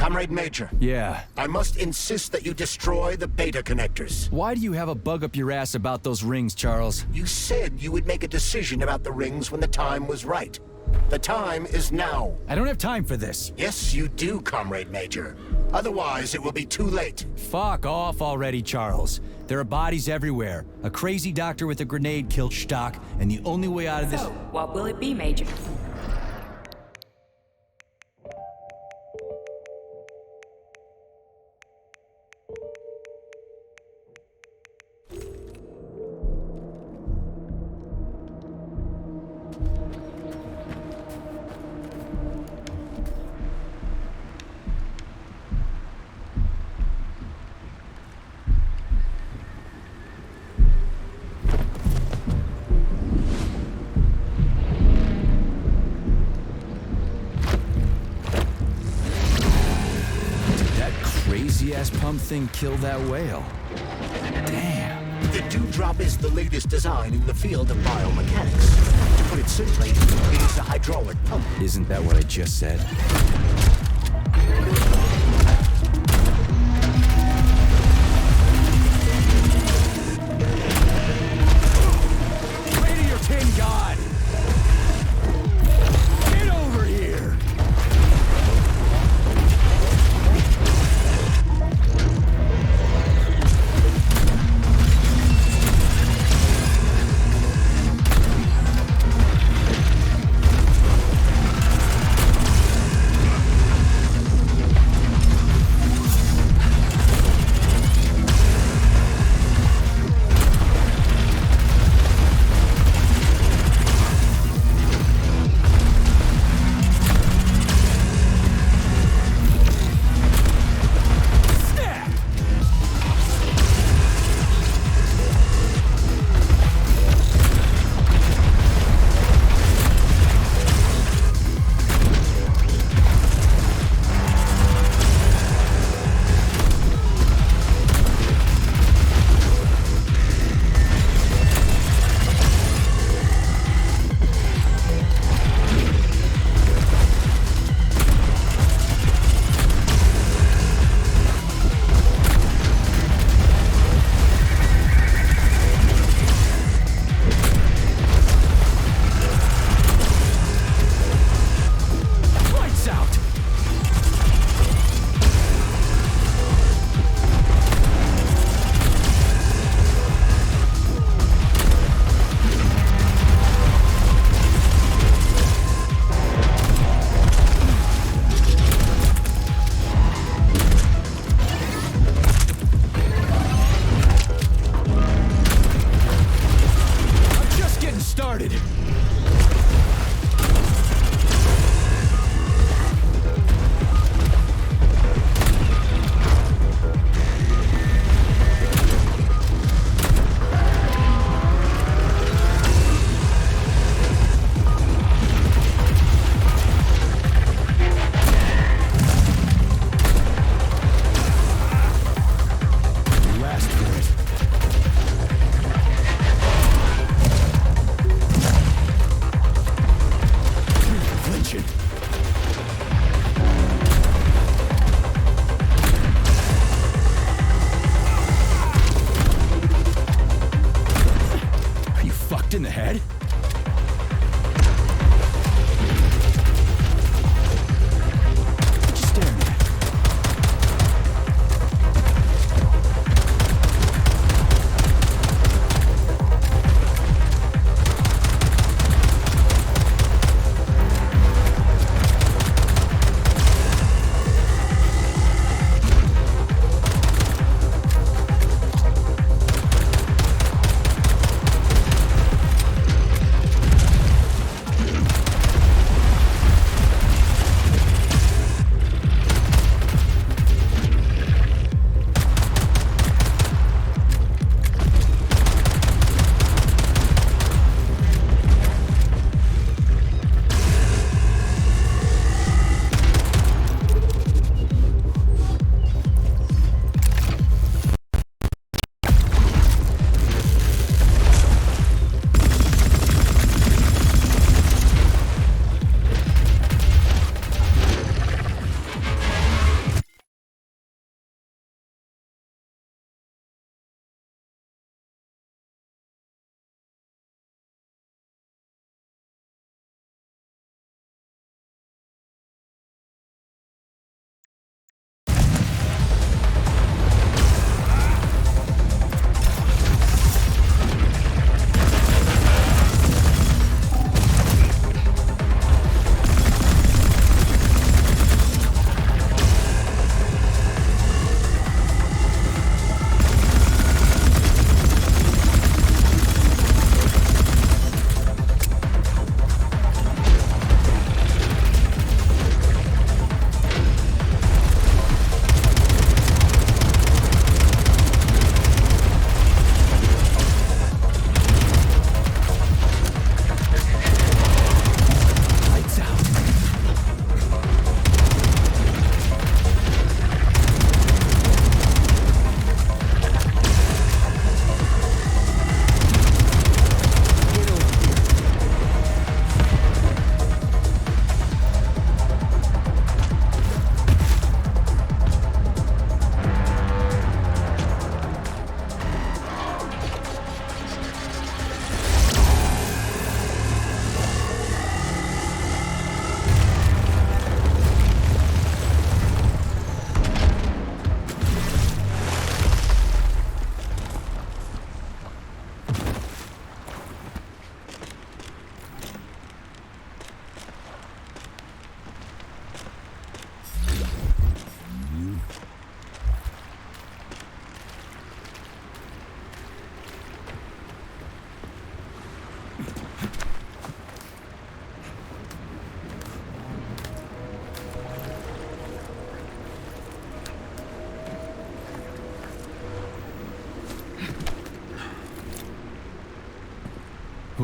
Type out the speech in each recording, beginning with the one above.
Comrade Major. Yeah. I must insist that you destroy the beta connectors. Why do you have a bug up your ass about those rings, Charles? You said you would make a decision about the rings when the time was right. The time is now. I don't have time for this. Yes, you do, Comrade Major. Otherwise, it will be too late. Fuck off already, Charles. There are bodies everywhere. A crazy doctor with a grenade killed Stock, and the only way out of this... So, what will it be, Major? Crazy-ass pump thing kill that whale. Damn. The Dewdrop is the latest design in the field of biomechanics. To put it simply, it is a hydraulic pump. Isn't that what I just said? Pray to your tin god! Get over here!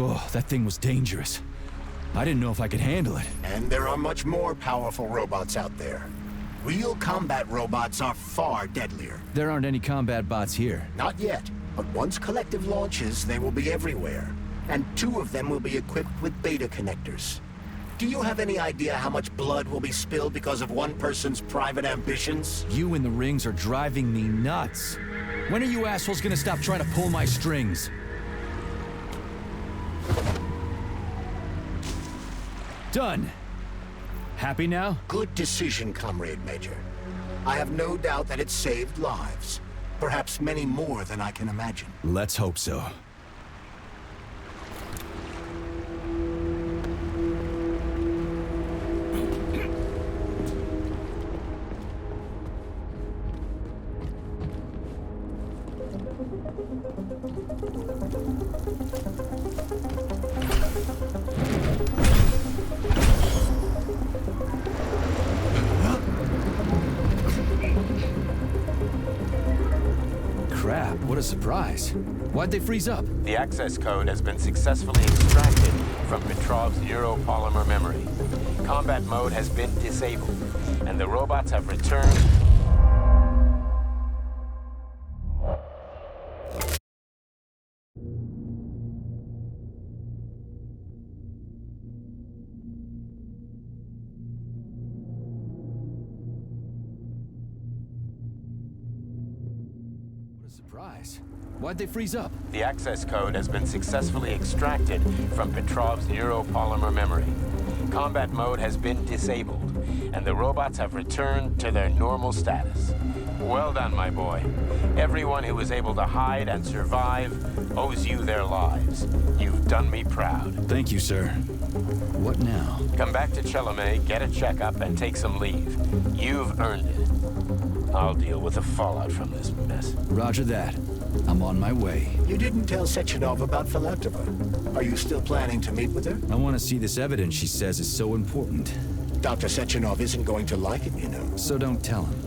Oh, that thing was dangerous. I didn't know if I could handle it. And there are much more powerful robots out there. Real combat robots are far deadlier. There aren't any combat bots here. Not yet, but once Collective launches, they will be everywhere. And 2 of them will be equipped with beta connectors. Do you have any idea how much blood will be spilled because of one person's private ambitions? You and the rings are driving me nuts. When are you assholes gonna stop trying to pull my strings? Done. Happy now? Good decision, Comrade Major. I have no doubt that it saved lives. Perhaps many more than I can imagine. Let's hope so. Crap, what a surprise. Why'd they freeze up? The access code has been successfully extracted from Petrov's neuropolymer memory. Combat mode has been disabled, and the robots have returned. Surprise. Why'd they freeze up? The access code has been successfully extracted from Petrov's neuropolymer memory. Combat mode has been disabled, and the robots have returned to their normal status. Well done, my boy. Everyone who was able to hide and survive owes you their lives. You've done me proud. Thank you, sir. What now? Come back to Chelomey, get a checkup, and take some leave. You've earned it. I'll deal with the fallout from this mess. Roger that. I'm on my way. You didn't tell Sechenov about Filatova. Are you still planning to meet with her? I want to see this evidence she says is so important. Dr. Sechenov isn't going to like it, you know. So don't tell him.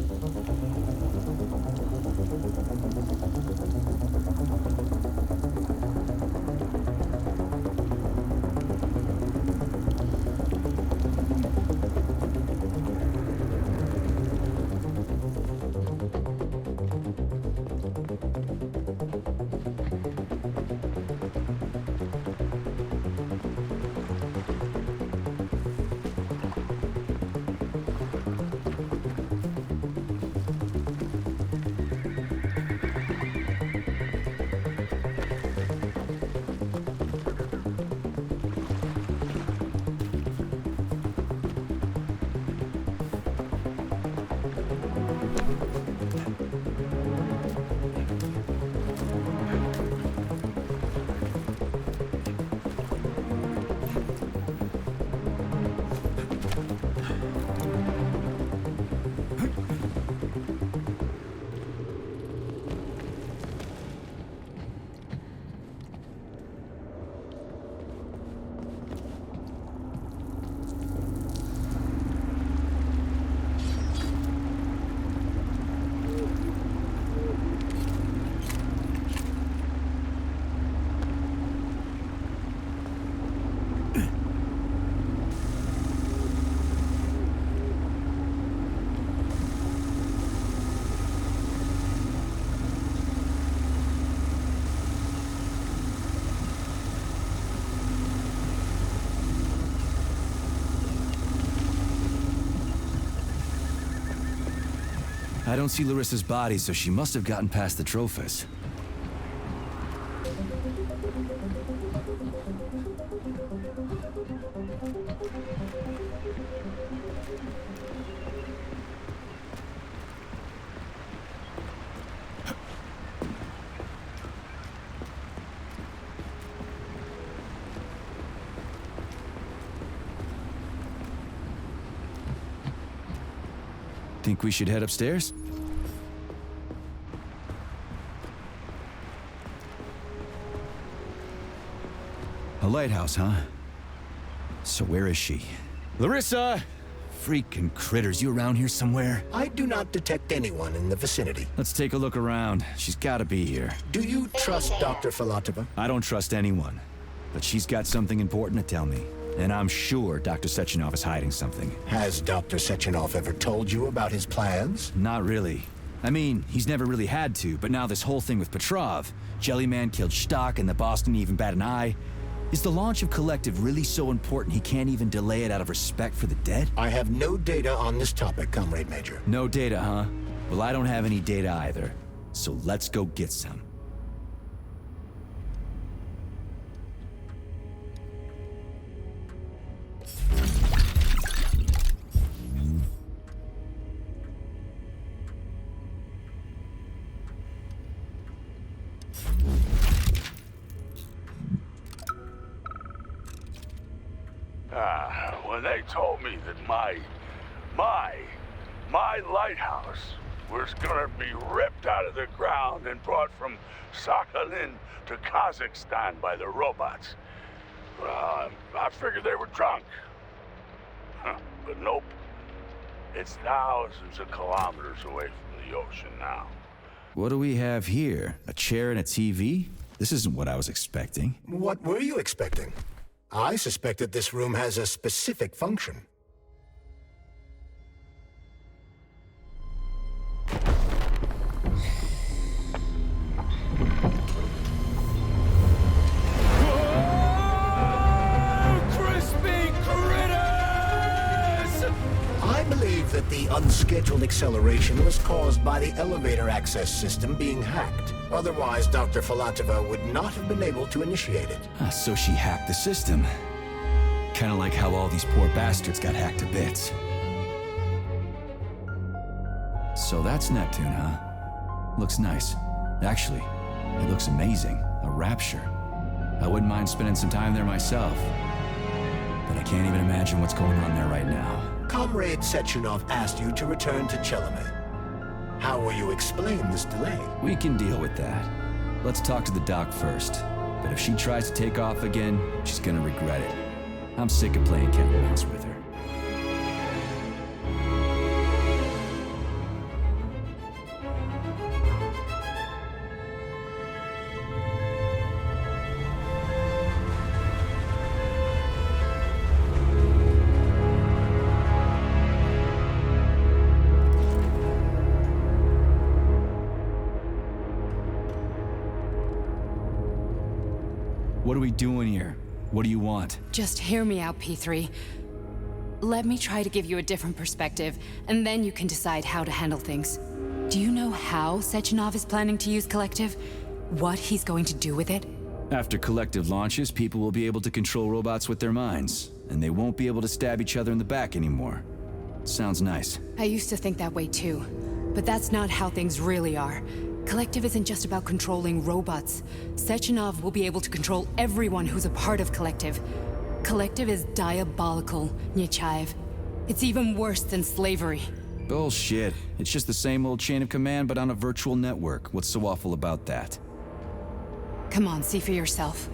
I don't see Larissa's body, so she must have gotten past the Trophus. Think we should head upstairs? A lighthouse, huh? So where is she? Larissa! Freaking critters, you around here somewhere? I do not detect anyone in the vicinity. Let's take a look around. She's gotta be here. Do you trust Dr. Filatova? I don't trust anyone. but she's got something important to tell me. And I'm sure Dr. Sechenov is hiding something. Has Dr. Sechenov ever told you about his plans? Not really. I mean, he's never really had to, but now this whole thing with Petrov, Jellyman killed Stock and the boss didn't even bat an eye. Is the launch of Collective really so important he can't even delay it out of respect for the dead? I have no data on this topic, Comrade Major. No data, huh? Well, I don't have any data either. So let's go get some. When they told me that my lighthouse was gonna be ripped out of the ground and brought from Sakhalin to Kazakhstan by the robots, I figured they were drunk. But nope. It's thousands of kilometers away from the ocean now. What do we have here? A chair and a TV? This isn't what I was expecting. What were you expecting? I suspected this room has a specific function. I believe that the unscheduled acceleration was caused by the elevator access system being hacked. Otherwise, Dr. Filatova would not have been able to initiate it. So she hacked the system. Kinda like how all these poor bastards got hacked to bits. So that's Neptune, huh? Looks nice. Actually, it looks amazing. A rapture. I wouldn't mind spending some time there myself. But I can't even imagine what's going on there right now. Comrade Sechenov asked you to return to Chelome. How will you explain this delay? We can deal with that. Let's talk to the doc first. But if she tries to take off again, she's gonna regret it. I'm sick of playing cat and mouse with her. What are we doing here? What do you want? Just hear me out, P3. Let me try to give you a different perspective, and then you can decide how to handle things. Do you know how Sechenov is planning to use Collective? What he's going to do with it? After Collective launches, people will be able to control robots with their minds, and they won't be able to stab each other in the back anymore. Sounds nice. I used to think that way too, but that's not how things really are. Collective isn't just about controlling robots. Sechenov will be able to control everyone who's a part of Collective. Collective is diabolical, Nechaev. It's even worse than slavery. Bullshit. It's just the same old chain of command, but on a virtual network. What's so awful about that? Come on, see for yourself.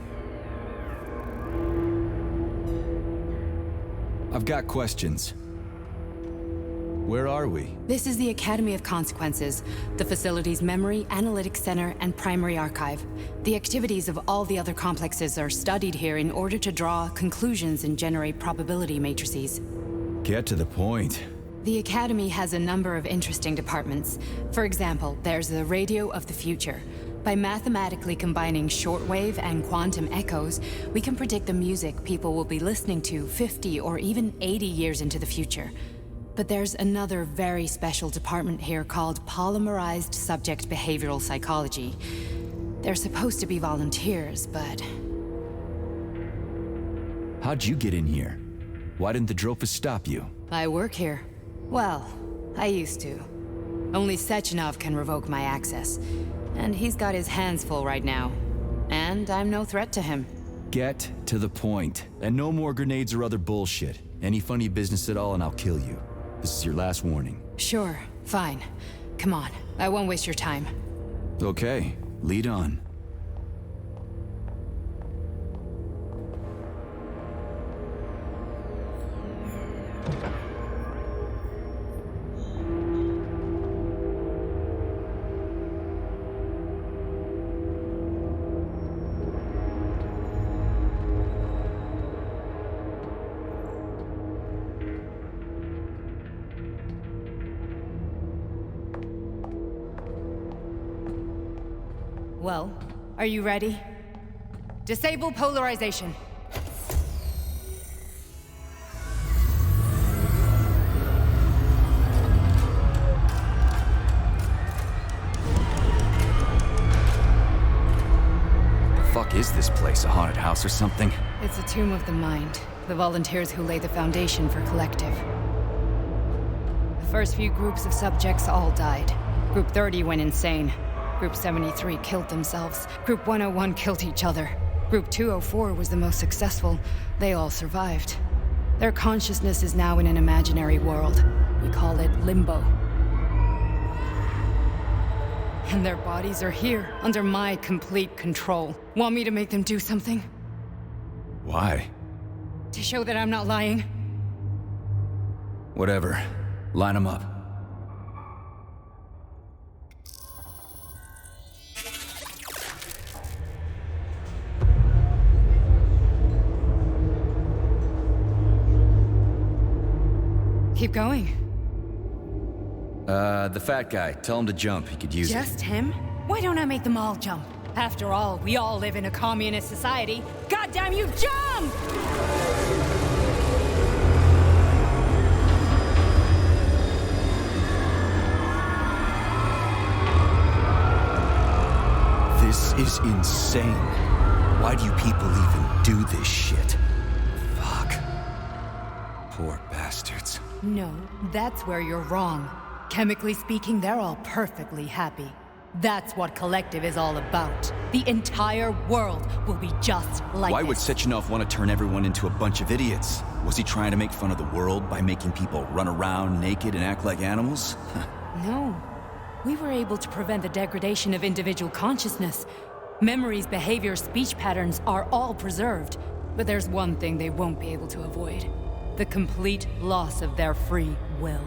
I've got questions. Where are we? This is the Academy of Consequences, the facility's memory, analytics center, and primary archive. The activities of all the other complexes are studied here in order to draw conclusions and generate probability matrices. Get to the point. The Academy has a number of interesting departments. For example, there's the Radio of the Future. By mathematically combining shortwave and quantum echoes, we can predict the music people will be listening to 50 or even 80 years into the future. But there's another very special department here called Polymerized Subject Behavioral Psychology. They're supposed to be volunteers, but... How'd you get in here? Why didn't the Drofus stop you? I work here. Well, I used to. Only Sechenov can revoke my access. And he's got his hands full right now. And I'm no threat to him. Get to the point. And no more grenades or other bullshit. Any funny business at all and I'll kill you. This is your last warning. Sure, fine. Come on, I won't waste your time. Okay, lead on. Well, are you ready? Disable polarization. Fuck is this place? A haunted house or something? It's a tomb of the mind. The volunteers who lay the foundation for Collective. The first few groups of subjects all died. Group 30 went insane. Group 73 killed themselves. Group 101 killed each other. Group 204 was the most successful. They all survived. Their consciousness is now in an imaginary world. We call it Limbo. And their bodies are here, under my complete control. Want me to make them do something? Why? To show that I'm not lying? Whatever. Line them up. Keep going. The fat guy. Tell him to jump. He could use it. Just him? Why don't I make them all jump? After all, we all live in a communist society. Goddamn you, jump! This is insane. Why do you people even do this shit? Fuck. Poor bastards. No, that's where you're wrong. Chemically speaking, they're all perfectly happy. That's what Collective is all about. The entire world will be just like Why this. would Sechenov want to turn everyone into a bunch of idiots? Was he trying to make fun of the world by making people run around naked and act like animals? No. We were able to prevent the degradation of individual consciousness. Memories, behaviors, speech patterns are all preserved. But there's one thing they won't be able to avoid. The complete loss of their free will.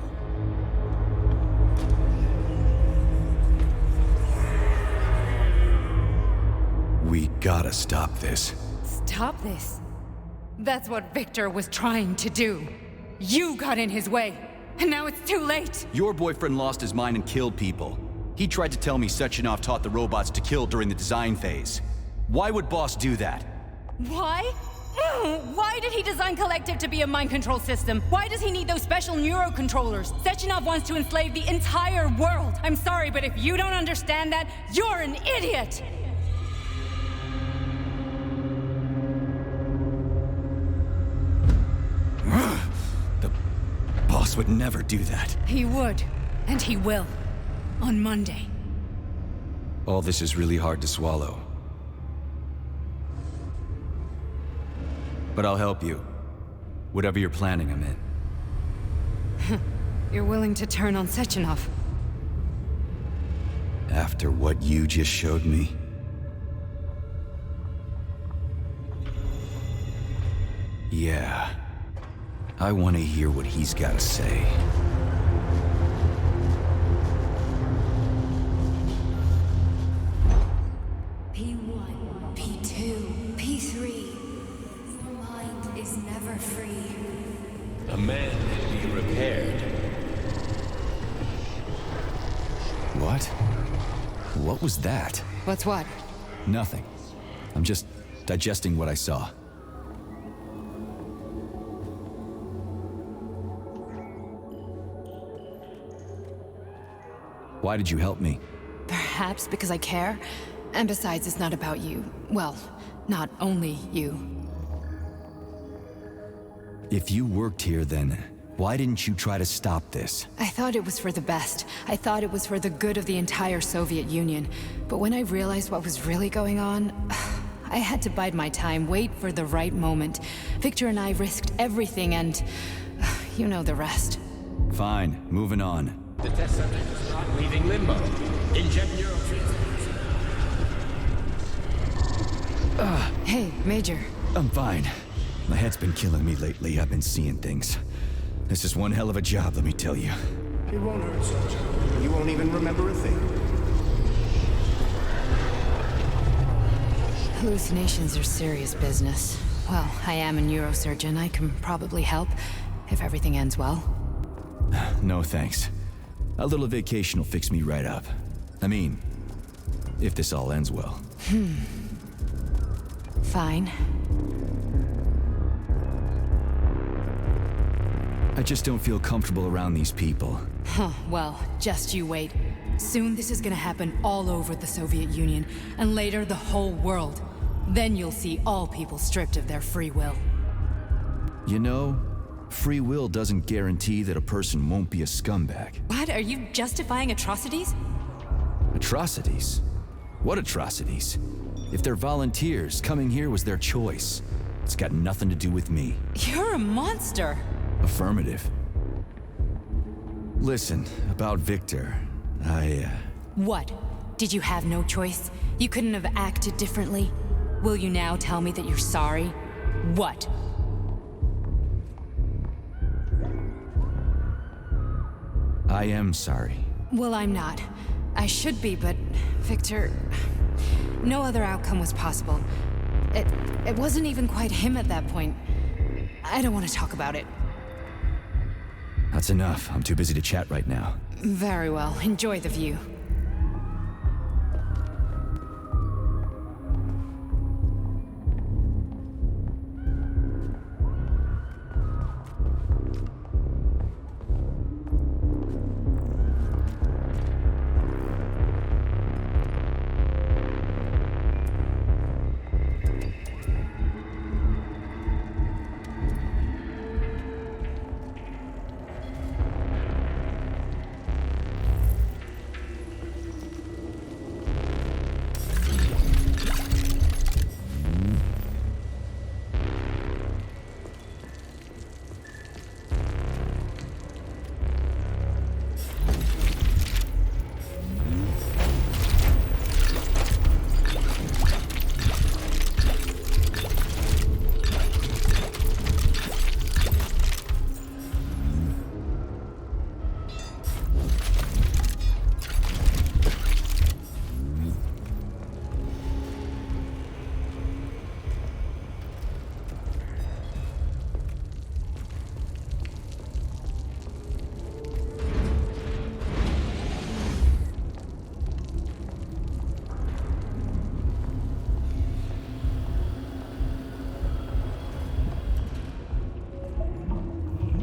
We gotta stop this. Stop this. That's what Victor was trying to do. You got in his way, and now it's too late. Your boyfriend lost his mind and killed people. He tried to tell me Sechenov taught the robots to kill during the design phase. Why would Boss do that? Why? Why did he design Collective to be a mind control system? Why does he need those special neurocontrollers? Sechenov wants to enslave the entire world. I'm sorry, but if you don't understand that, you're an idiot! The Boss would never do that. He would, and he will. On Monday. All this is really hard to swallow. But I'll help you. Whatever you're planning, I'm in. You're willing to turn on Sechenov? After what you just showed me? Yeah. I want to hear what he's got to say. P1, P2, P3. Your mind is never free. A man can be repaired. What? What was that? What's what? Nothing. I'm just digesting what I saw. Why did you help me? Perhaps because I care. And besides, it's not about you. Well, not only you. If you worked here, then why didn't you try to stop this? I thought it was for the best. I thought it was for the good of the entire Soviet Union. But when I realized what was really going on, I had to bide my time, wait for the right moment. Victor and I risked everything and you know the rest. Fine, moving on. The test subject is not leaving limbo. Inject neurotransmitters. Hey, Major. I'm fine. My head's been killing me lately. I've been seeing things. This is one hell of a job, let me tell you. It won't hurt, Sergeant. You won't even remember a thing. Hallucinations are serious business. Well, I am a neurosurgeon. I can probably help, if everything ends well. No thanks. A little vacation will fix me right up. I mean, If this all ends well. Fine. I just don't feel comfortable around these people. Huh, well, just you wait. Soon this is gonna happen all over the Soviet Union, and later the whole world. Then you'll see all people stripped of their free will. You know, free will doesn't guarantee that a person won't be a scumbag. What? Are you justifying atrocities? Atrocities? What atrocities? If they're volunteers, coming here was their choice. It's got nothing to do with me. You're a monster! Affirmative. Listen, about Victor, What? Did you have no choice? You couldn't have acted differently? Will you now tell me that you're sorry? What? I am sorry. Well, I'm not. I should be, but Victor... No other outcome was possible. It wasn't even quite him at that point. I don't want to talk about it. That's enough. I'm too busy to chat right now. Very well. Enjoy the view.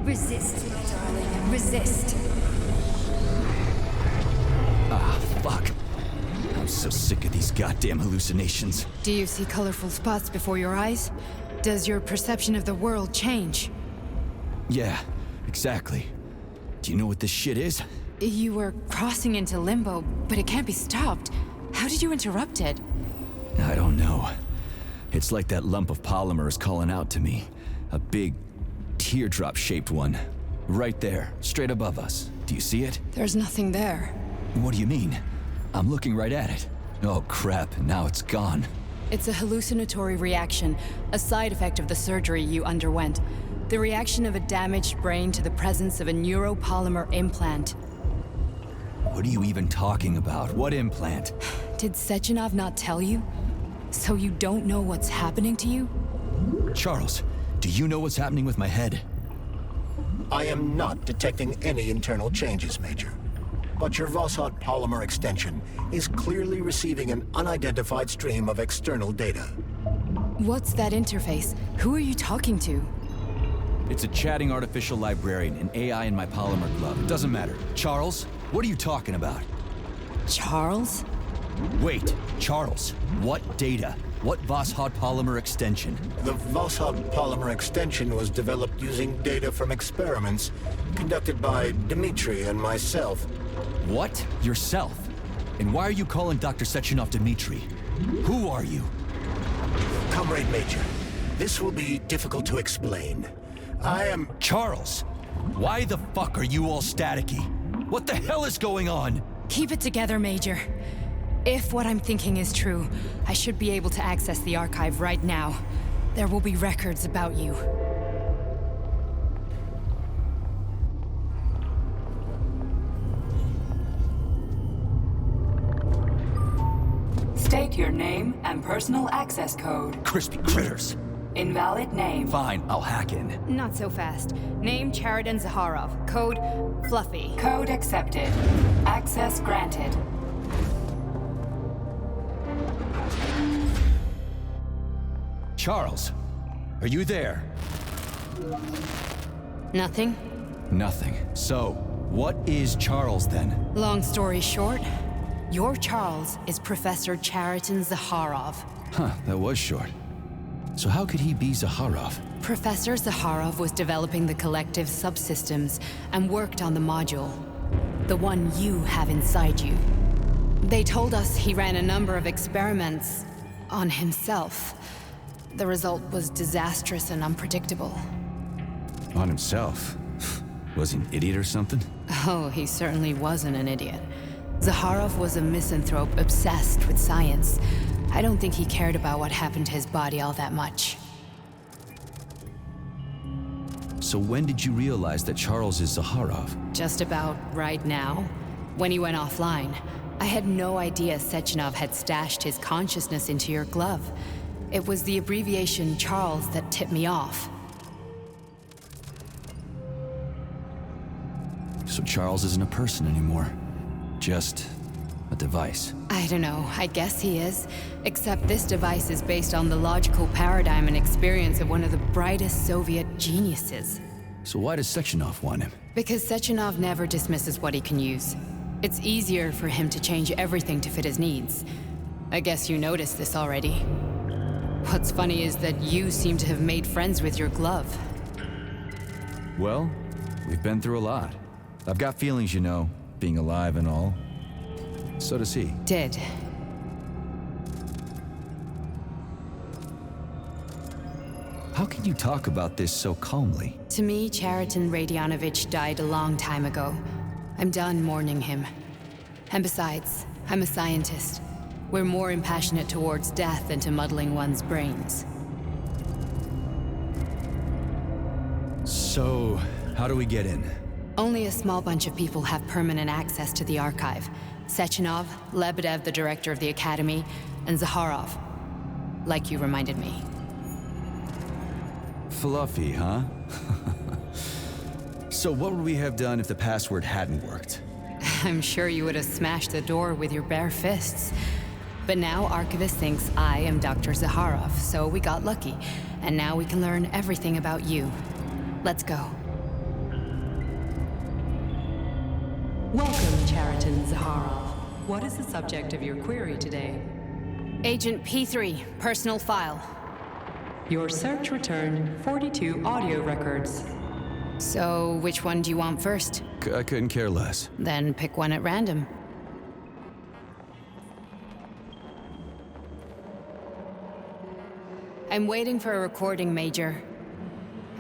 Resist, my darling. Resist. Ah, fuck. I'm so sick of these goddamn hallucinations. Do you see colorful spots before your eyes? Does your perception of the world change? Yeah, exactly. Do you know what this shit is? You were crossing into limbo, but it can't be stopped. How did you interrupt it? I don't know. It's like that lump of polymer is calling out to me. A big, teardrop-shaped one. Right there, straight above us. Do you see it? There's nothing there. What do you mean? I'm looking right at it. Oh crap, now it's gone. It's a hallucinatory reaction, a side effect of the surgery you underwent. The reaction of a damaged brain to the presence of a neuropolymer implant. What are you even talking about? What implant? Did Sechenov not tell you? So you don't know what's happening to you? Charles, do you know what's happening with my head? I am not detecting any internal changes, Major. But your Voskhod polymer extension is clearly receiving an unidentified stream of external data. What's that interface? Who are you talking to? It's a chatting artificial librarian, an AI in my polymer glove. It doesn't matter. Charles, what are you talking about? Charles? Wait, Charles, what data? What Voskhod polymer extension? The Voskhod polymer extension was developed using data from experiments conducted by Dmitri and myself. What? Yourself? And why are you calling Dr. Sechenov Dmitri? Who are you? Comrade Major, this will be difficult to explain. I am... Charles, why the fuck are you all staticky? What the hell is going on? Keep it together, Major. If what I'm thinking is true, I should be able to access the archive right now. There will be records about you. State your name and personal access code. Crispy critters. Invalid name. Fine, I'll hack in. Not so fast. Name Cheridan Zaharov. Code Fluffy. Code accepted. Access granted. Charles, are you there? Nothing? Nothing. So, what is Charles then? Long story short, your Charles is Professor Chariton Zakharov. Huh, that was short. So how could he be Zakharov? Professor Zakharov was developing the collective subsystems and worked on the module. The one you have inside you. They told us he ran a number of experiments on himself. The result was disastrous and unpredictable. On himself? Was he an idiot or something? Oh, he certainly wasn't an idiot. Zakharov was a misanthrope obsessed with science. I don't think he cared about what happened to his body all that much. So when did you realize that Charles is Zakharov? Just about right now, when he went offline. I had no idea Sechenov had stashed his consciousness into your glove. It was the abbreviation Charles that tipped me off. So Charles isn't a person anymore. Just a device. I don't know, I guess he is. Except this device is based on the logical paradigm and experience of one of the brightest Soviet geniuses. So why does Sechenov want him? Because Sechenov never dismisses what he can use. It's easier for him to change everything to fit his needs. I guess you noticed this already. What's funny is that you seem to have made friends with your glove. Well, we've been through a lot. I've got feelings, you know, being alive and all. So does he. Did. How can you talk about this so calmly? To me, Chariton Radionovich died a long time ago. I'm done mourning him. And besides, I'm a scientist. We're more impassionate towards death than to muddling one's brains. So, how do we get in? Only a small bunch of people have permanent access to the archive. Sechenov, Lebedev, the director of the Academy, and Zakharov. Like you reminded me. Fluffy, huh? So what would we have done if the password hadn't worked? I'm sure you would have smashed the door with your bare fists. But now Archivist thinks I am Dr. Zakharov, so we got lucky. And now we can learn everything about you. Let's go. Welcome, Chariton Zakharov. What is the subject of your query today? Agent P3, personal file. Your search returned 42 audio records. So, which one do you want first? I couldn't care less. Then pick one at random. I'm waiting for a recording, Major.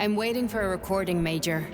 I'm waiting for a recording, Major.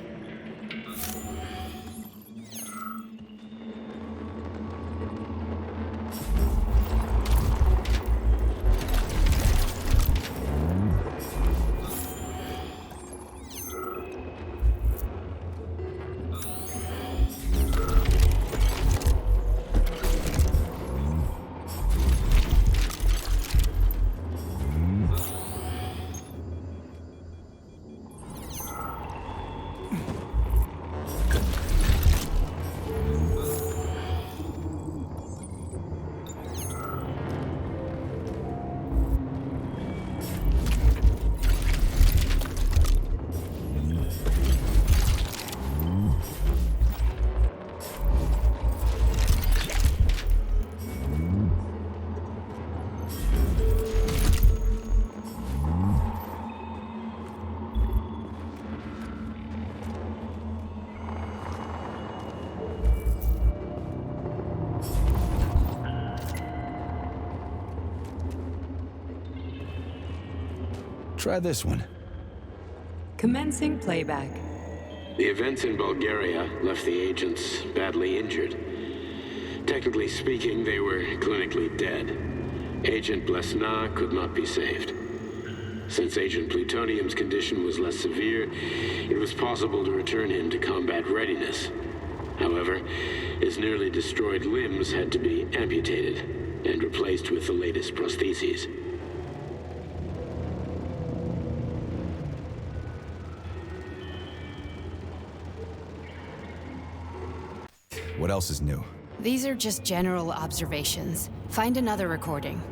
Try this one. Commencing playback. The events in Bulgaria left the agents badly injured. Technically speaking, they were clinically dead. Agent Blesna could not be saved. Since Agent Plutonium's condition was less severe, it was possible to return him to combat readiness. However, his nearly destroyed limbs had to be amputated and replaced with the latest prostheses. What else is new? These are just general observations. Find another recording.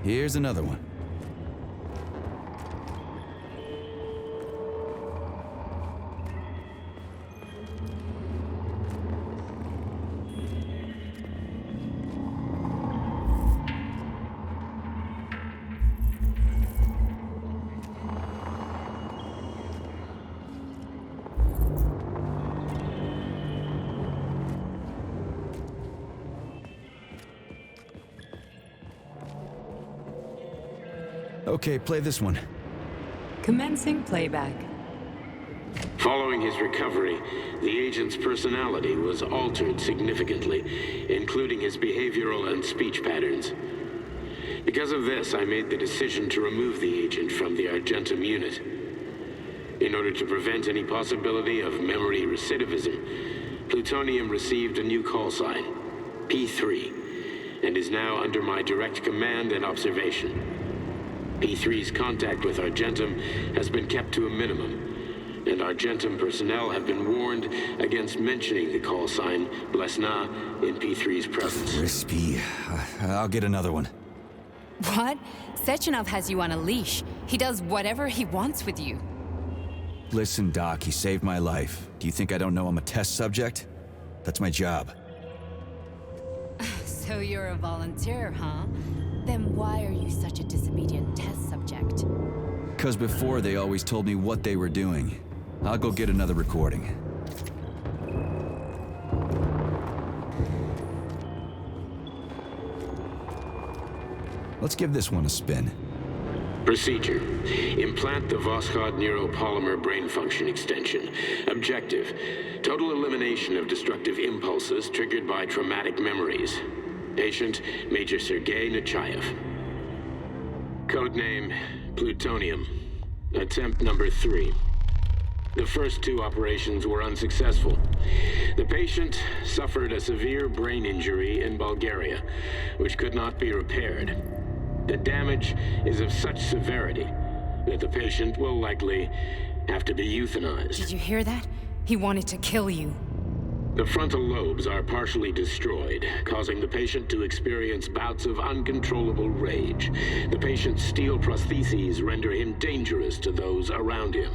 Here's another one. Okay, play this one. Commencing playback. Following his recovery, the agent's personality was altered significantly, including his behavioral and speech patterns. Because of this, I made the decision to remove the agent from the Argentum unit. In order to prevent any possibility of memory recidivism, Plutonium received a new call sign, P3, and is now under my direct command and observation. P3's contact with Argentum has been kept to a minimum, and Argentum personnel have been warned against mentioning the call sign Blesna in P3's presence. Crispy. I'll get another one. What? Sechenov has you on a leash. He does whatever he wants with you. Listen, Doc, he saved my life. Do you think I don't know I'm a test subject? That's my job. So you're a volunteer, huh? Then why are you such a disobedient test subject? 'Cause before they always told me what they were doing. I'll go get another recording. Let's give this one a spin. Procedure. Implant the Voskhod neuropolymer brain function extension. Objective. Total elimination of destructive impulses triggered by traumatic memories. Patient, Major Sergei Nechaev. Codename, Plutonium. Attempt number 3. The first 2 operations were unsuccessful. The patient suffered a severe brain injury in Bulgaria, which could not be repaired. The damage is of such severity that the patient will likely have to be euthanized. Did you hear that? He wanted to kill you. The frontal lobes are partially destroyed, causing the patient to experience bouts of uncontrollable rage. The patient's steel prostheses render him dangerous to those around him.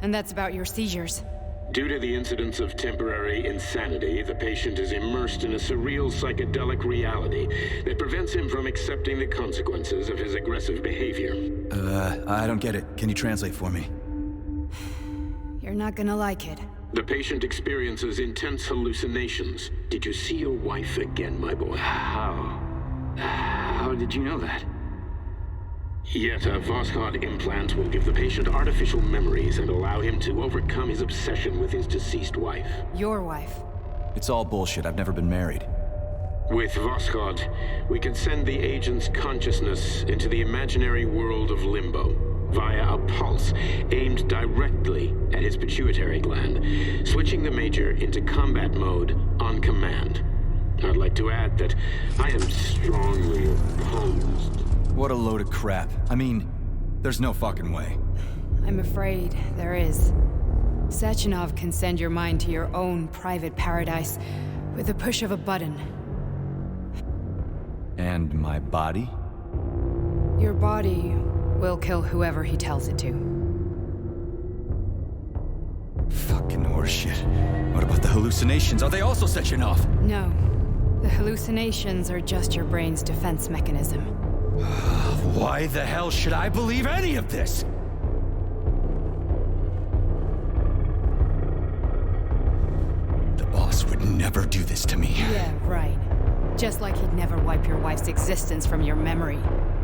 And that's about your seizures. Due to the incidence of temporary insanity, the patient is immersed in a surreal psychedelic reality that prevents him from accepting the consequences of his aggressive behavior. I don't get it. Can you translate for me? You're not gonna like it. The patient experiences intense hallucinations. Did you see your wife again, my boy? How did you know that? Yet a Voskhod implant will give the patient artificial memories and allow him to overcome his obsession with his deceased wife. Your wife. It's all bullshit. I've never been married. With Voskhod, we can send the agent's consciousness into the imaginary world of limbo via a pulse aimed directly at his pituitary gland, switching the Major into combat mode on command. I'd like to add that I am strongly opposed. What a load of crap. I mean, there's no fucking way. I'm afraid there is. Sechenov can send your mind to your own private paradise with the push of a button. And my body? Your body will kill whoever he tells it to. Fucking horseshit. What about the hallucinations? Are they also Sechenov? No. The hallucinations are just your brain's defense mechanism. Why the hell should I believe any of this? The boss would never do this to me. Yeah, right. Just like he'd never wipe your wife's existence from your memory.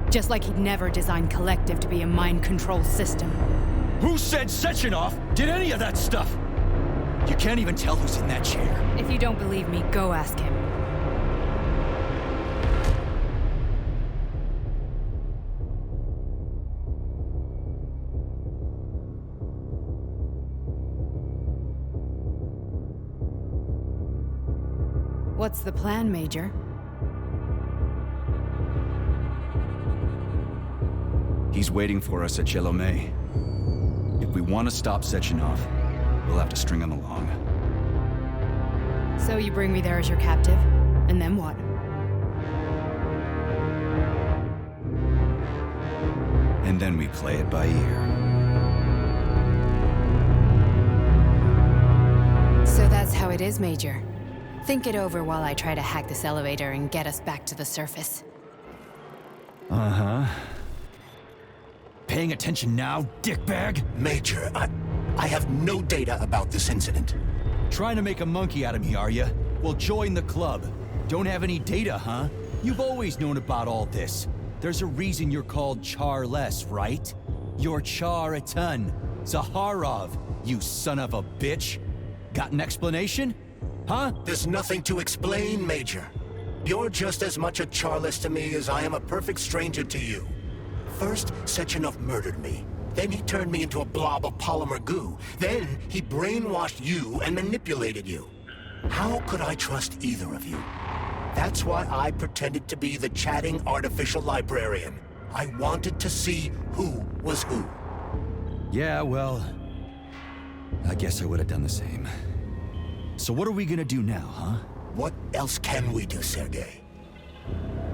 Just like he'd never design Collective to be a mind control system. Who said Sechenov did any of that stuff? You can't even tell who's in that chair. If you don't believe me, go ask him. What's the plan, Major? He's waiting for us at Chelomey. If we want to stop Sechenov, we'll have to string him along. So you bring me there as your captive, and then what? and then we play it by ear. So that's how it is, Major. Think it over while I try to hack this elevator and get us back to the surface. Uh-huh. Paying attention now, dickbag? Major, I have no data about this incident. Trying to make a monkey out of me, are ya? Well, join the club. Don't have any data, huh? You've always known about all this. There's a reason you're called Charless, right? You're Char-a-ton. Zaharov, you son of a bitch. Got an explanation? Huh? There's nothing to explain, Major. You're just as much a Charless to me as I am a perfect stranger to you. First, Sechenov murdered me. Then he turned me into a blob of polymer goo. Then he brainwashed you and manipulated you. How could I trust either of you? That's why I pretended to be the chatting artificial librarian. I wanted to see who was who. Yeah, well, I guess I would have done the same. So what are we gonna do now, huh? What else can we do, Sergei?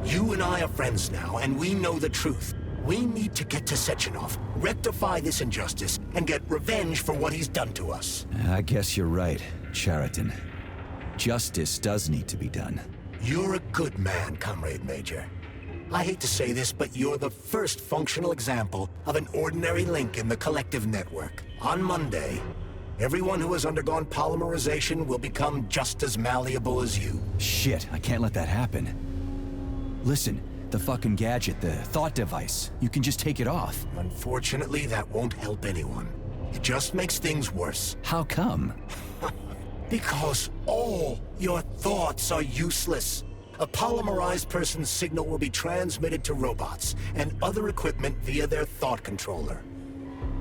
You and I are friends now, and we know the truth. We need to get to Sechenov, rectify this injustice, and get revenge for what he's done to us. I guess you're right, Chariton. Justice does need to be done. You're a good man, Comrade Major. I hate to say this, but you're the first functional example of an ordinary link in the collective network. On Monday, everyone who has undergone polymerization will become just as malleable as you. Shit, I can't let that happen. Listen, the fucking gadget, the thought device, you can just take it off. Unfortunately, that won't help anyone. It just makes things worse. How come? Because all your thoughts are useless. A polymerized person's signal will be transmitted to robots and other equipment via their thought controller.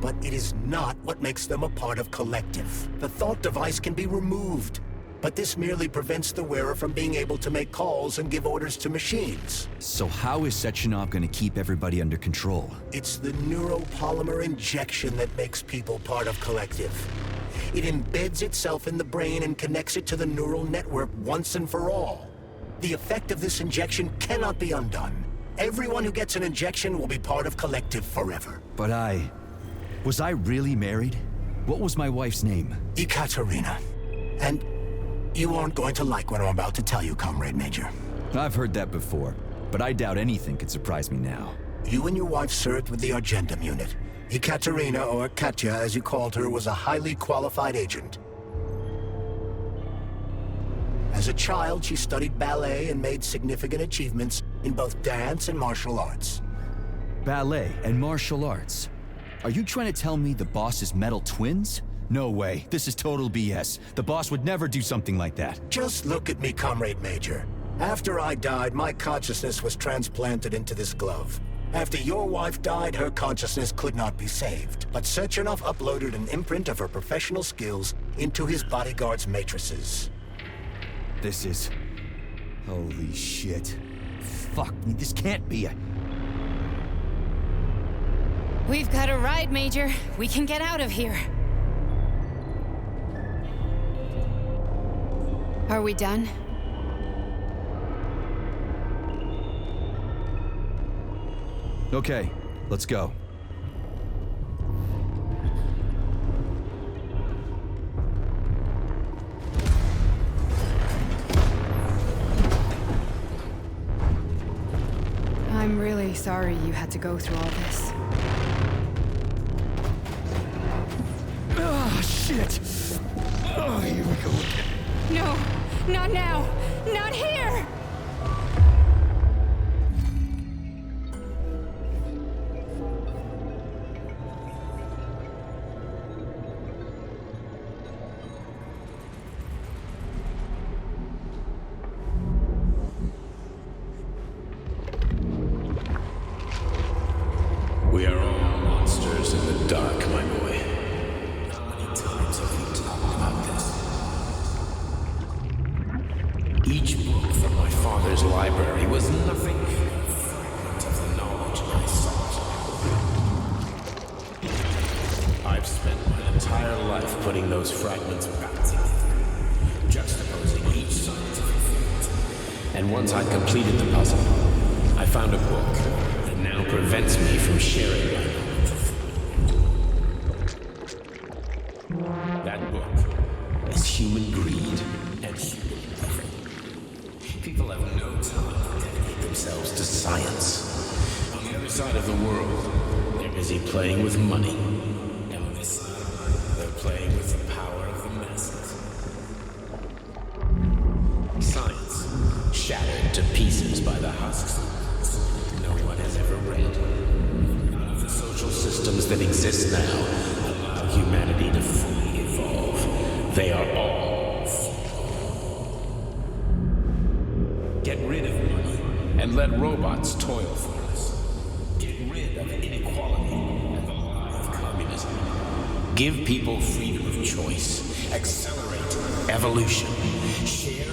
But it is not what makes them a part of collective. The thought device can be removed, but this merely prevents the wearer from being able to make calls and give orders to machines. So how is Sechenov gonna keep everybody under control? It's the neuropolymer injection that makes people part of collective. It embeds itself in the brain and connects it to the neural network once and for all. The effect of this injection cannot be undone. Everyone who gets an injection will be part of collective forever. But was I really married? What was my wife's name? Ekaterina. And you aren't going to like what I'm about to tell you, Comrade Major. I've heard that before, but I doubt anything could surprise me now. You and your wife served with the Argentum unit. Ekaterina, or Katya as you called her, was a highly qualified agent. As a child, she studied ballet and made significant achievements in both dance and martial arts. Ballet and martial arts? Are you trying to tell me the boss is metal twins? No way, this is total BS. The boss would never do something like that. Just look at me, Comrade Major. After I died, my consciousness was transplanted into this glove. After your wife died, her consciousness could not be saved. But Sechenov uploaded an imprint of her professional skills into his bodyguard's matrices. This is... holy shit. Fuck me, this can't be a... We've got a ride, Major. We can get out of here. Are we done? Okay, let's go. I'm really sorry you had to go through all this. Ah, shit! Oh, here we go again. No, not now! Not here! We are all monsters in the dark, my boy. How many times have we talked about this? Each book from my father's library was nothing but a fragment of the knowledge I sought. I've spent my entire life putting those fragments back together, juxtaposing each scientific fact. And once I'd completed the puzzle, I found a book that now prevents me from sharing my knowledge. That book is human greed and human effort. People have no time to dedicate themselves to science. On the other side of the world, they're busy playing with money. And on this side, they're playing with the power of the masses. Science, shattered to pieces by the husks no one has ever read. None of the social systems that exist now allow humanity to fully evolve. They are all flawed. Get rid of money and let robots toil for us. Get rid of inequality and the lie of communism. Give people freedom of choice. Accelerate evolution. Share.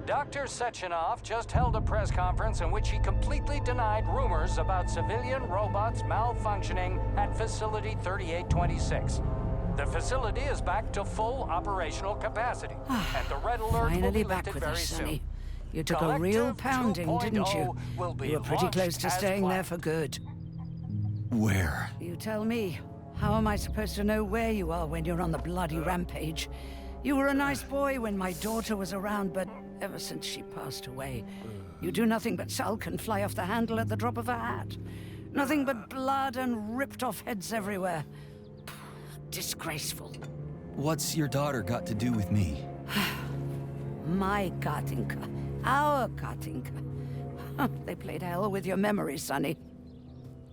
Dr. Sechenov just held a press conference in which he completely denied rumors about civilian robots malfunctioning at Facility 3826. The facility is back to full operational capacity, and the red alert will Finally be back lifted with very us, soon. Sonny. You took a real Collective pounding, didn't you? 2.0 will be You were pretty close launched to as staying there planned. for good. Where? You tell me. How am I supposed to know where you are when you're on the bloody rampage? You were a nice boy when my daughter was around, but ever since she passed away, you do nothing but sulk and fly off the handle at the drop of a hat. Nothing but blood and ripped off heads everywhere. Disgraceful. What's your daughter got to do with me? My Katinka. Our Katinka. They played hell with your memory, Sonny.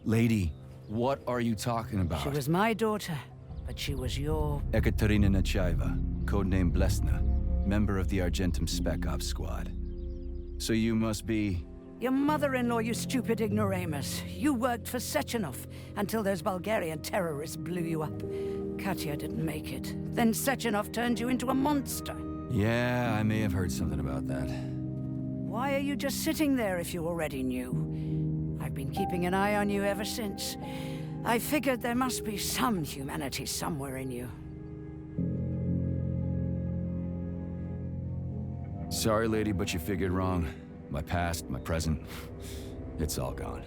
Lady, what are you talking about? She was my daughter, but she was your... Ekaterina Nechaeva, codename Blesna, member of the Argentum Spec Ops squad. So you must be... Your mother-in-law, you stupid ignoramus. You worked for Sechenov until those Bulgarian terrorists blew you up. Katya didn't make it. Then Sechenov turned you into a monster. Yeah, I may have heard something about that. Why are you just sitting there if you already knew? I've been keeping an eye on you ever since. I figured there must be some humanity somewhere in you. Sorry, lady, but you figured wrong. My past, my present, it's all gone.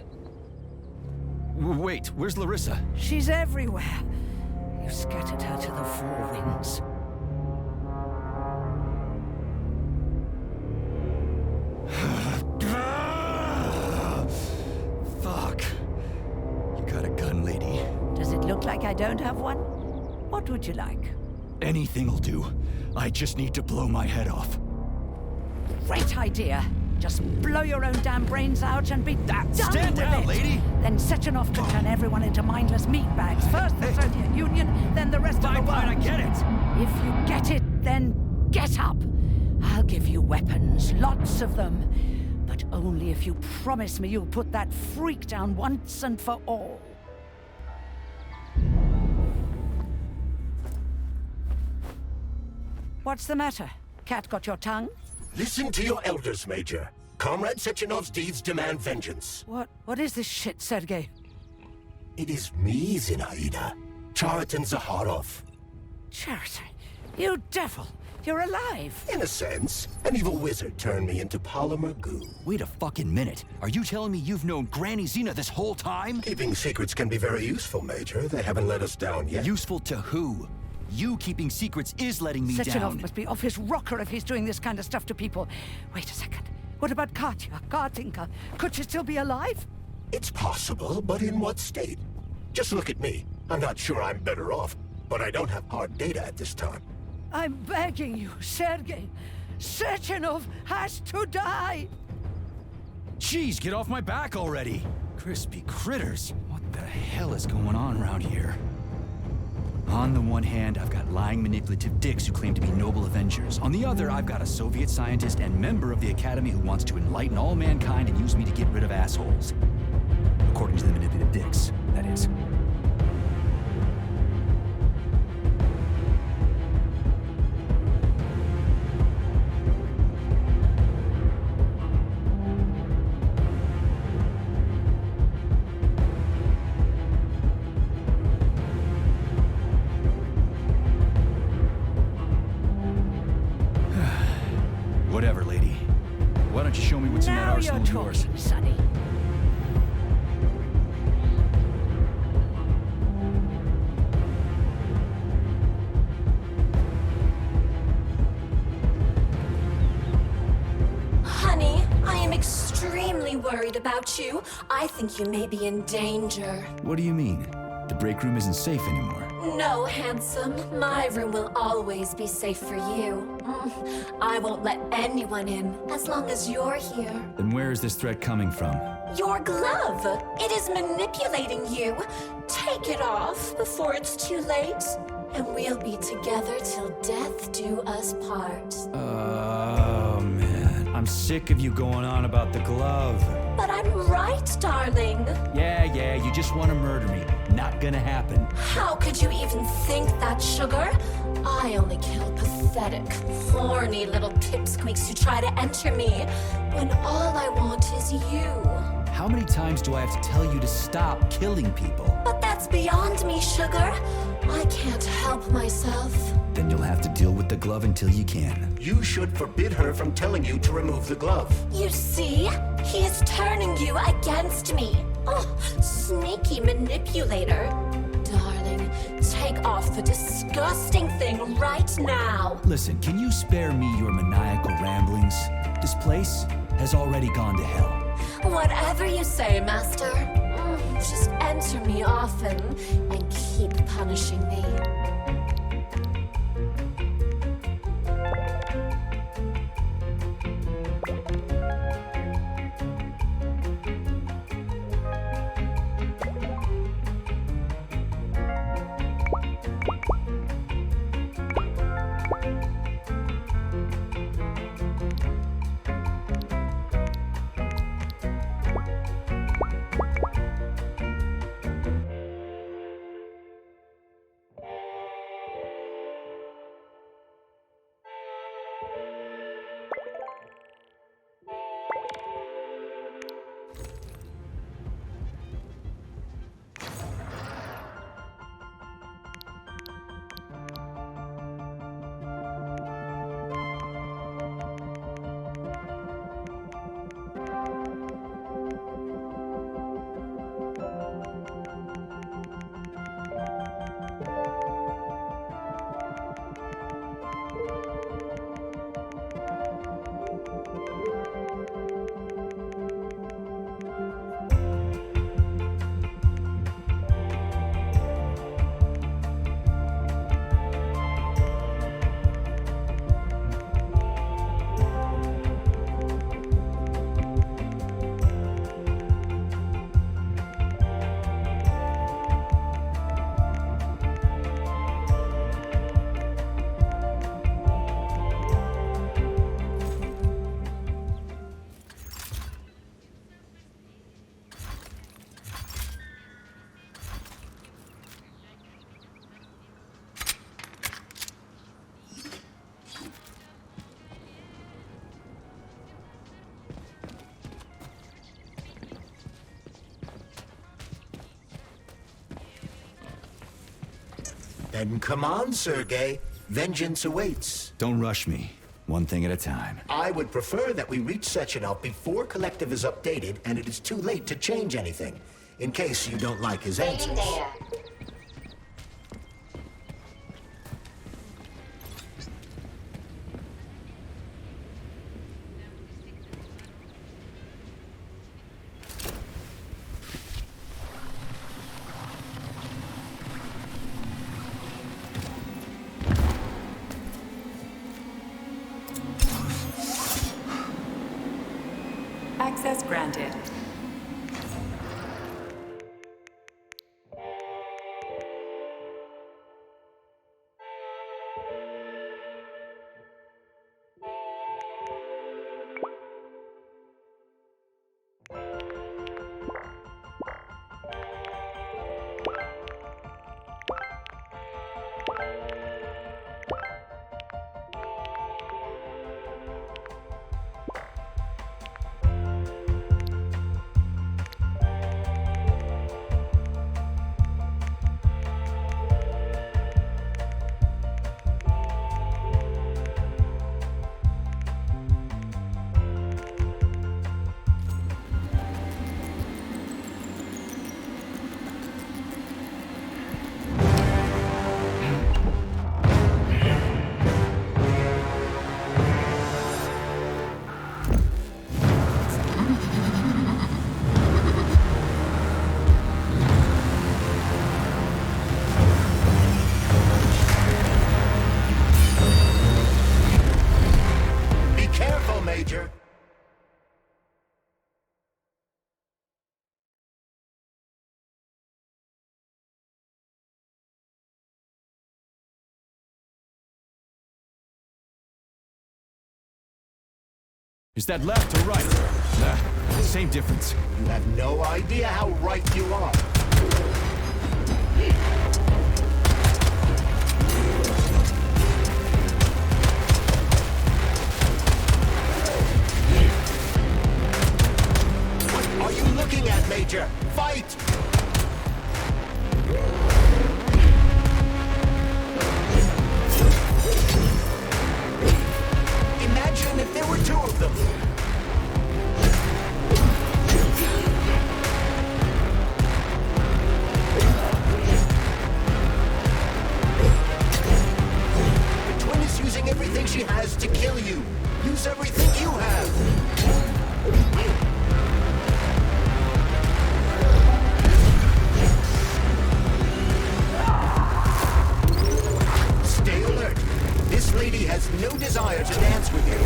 Wait, where's Larissa? She's everywhere. You scattered her to the four winds. Fuck. You got a gun, lady? Does it look like I don't have one? What would you like? Anything'll do. I just need to blow my head off. Great idea. Just blow your own damn brains out and be done Stand with down, it. lady! Then Sechenov could turn everyone into mindless meatbags. First the Soviet Union, then the rest of the world. I get it. If you get it, then get up. I'll give you weapons, lots of them. But only if you promise me you'll put that freak down once and for all. What's the matter? Cat got your tongue? Listen to your elders, Major. Comrade Sechenov's deeds demand vengeance. What is this shit, Sergei? It is me, Zinaida. Chariton Zaharov. Chariton, you devil! You're alive! In a sense, an evil wizard turned me into polymer goo. Wait a fucking minute. Are you telling me you've known Granny Xena this whole time? Keeping secrets can be very useful, Major. They haven't let us down yet. Useful to who? You keeping secrets is letting me Sechenov down. must be off his rocker if he's doing this kind of stuff to people. Wait a second. What about Katya, Katinka? Could she still be alive? It's possible, but in what state? Just look at me. I'm not sure I'm better off, but I don't have hard data at this time. I'm begging you, Sergei. Sechenov has to die! Jeez, get off my back already! Crispy critters. What the hell is going on around here? On the one hand, I've got lying, manipulative dicks who claim to be noble avengers. On the other, I've got a Soviet scientist and member of the Academy who wants to enlighten all mankind and use me to get rid of assholes. According to the manipulative dicks, that is. Whatever, lady. Why don't you show me what's in that Now arsenal you're of yours? talking, Sonny. Honey, I am extremely worried about you. I think you may be in danger. What do you mean? The break room isn't safe anymore. No, handsome. My room will always be safe for you. I won't let anyone in as long as you're here. Then where is this threat coming from? Your glove! It is manipulating you. Take it off before it's too late, and we'll be together till death do us part. Oh, man. I'm sick of you going on about the glove. But I'm right, darling. Yeah, you just want to murder me. Not gonna happen. How could you even think that, sugar? I only kill pathetic, horny little pipsqueaks who try to enter me, when all I want is you. How many times do I have to tell you to stop killing people? But that's beyond me, sugar. I can't help myself. Then you'll have to deal with the glove until you can. You should forbid her from telling you to remove the glove. You see? He is turning you against me. Oh, sneaky manipulator. Darling, take off the disgusting thing right now. Listen, can you spare me your maniacal ramblings? This place has already gone to hell. Whatever you say, Master. Just enter me often and keep punishing me. Then come on, Sergei. Vengeance awaits. Don't rush me. One thing at a time. I would prefer that we reach Sechenov before Collective is updated and it is too late to change anything, in case you don't like his answers. Access granted. Major. Is that left or right? Same difference. You have no idea how right you are. What are you looking at, Major? Fight! Imagine if there were two of them. The twin is using everything she has to kill you. Use everything you have. Stay alert. This lady has no desire to dance with you.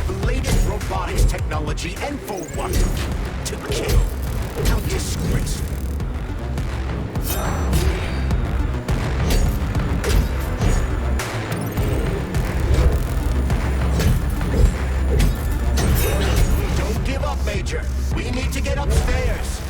The latest robotics technology, and for what? To kill. How disgraceful. Don't give up, Major. We need to get upstairs.